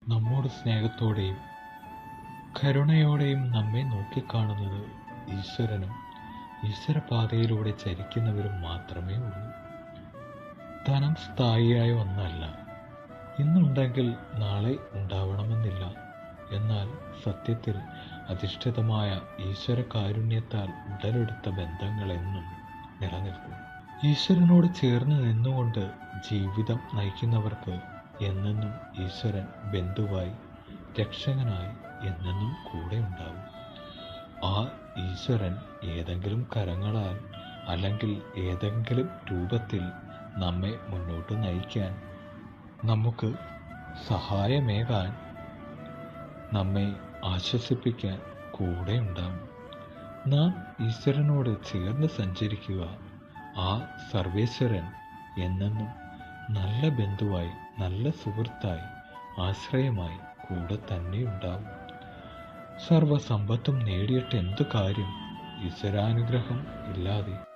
നമ്മോട് സ്നേഹത്തോടെയും കരുണയോടെയും നമ്മെ നോക്കിക്കാണുന്നത് ഈശ്വരനും ഈശ്വരപാതയിലൂടെ ചരിക്കുന്നവരും മാത്രമേ ഉള്ളൂ. ധനം സ്ഥായിയായ ഒന്നല്ല. ഇന്നുണ്ടെങ്കിൽ നാളെ ഉണ്ടാവണമെന്നില്ല. എന്നാൽ സത്യത്തിൽ അധിഷ്ഠിതമായ ഈശ്വര കാരുണ്യത്താൽ ഉടലെടുത്ത ബന്ധങ്ങളെന്നും നിലനിൽക്കും. ഈശ്വരനോട് ചേർന്ന് നിന്നുകൊണ്ട് ജീവിതം നയിക്കുന്നവർക്ക് എന്നെന്നും ഈശ്വരൻ ബന്ധുവായി, രക്ഷകനായി എന്നെന്നും കൂടെ ഉണ്ടാവും. ആ ഈശ്വരൻ ഏതെങ്കിലും കരങ്ങളാൽ അല്ലെങ്കിൽ ഏതെങ്കിലും രൂപത്തിൽ നമ്മെ മുന്നോട്ട് നയിക്കാൻ, നമുക്ക് സഹായമേകാൻ, നമ്മെ ആശ്വസിപ്പിക്കാൻ കൂടെ ഉണ്ടാവും. നാം ഈശ്വരനോട് ചേർന്ന് സഞ്ചരിക്കുക. ആ സർവേശ്വരൻ എന്നെന്നും നല്ല ബന്ധുവായി, നല്ല സുഹൃത്തായി, ആശ്രയമായി കൂടെ തന്നെ ഉണ്ടാവും. സർവസമ്പത്തും നേടിയിട്ട് എന്തു കാര്യം ഈശ്വരാനുഗ്രഹം ഇല്ലാതെ?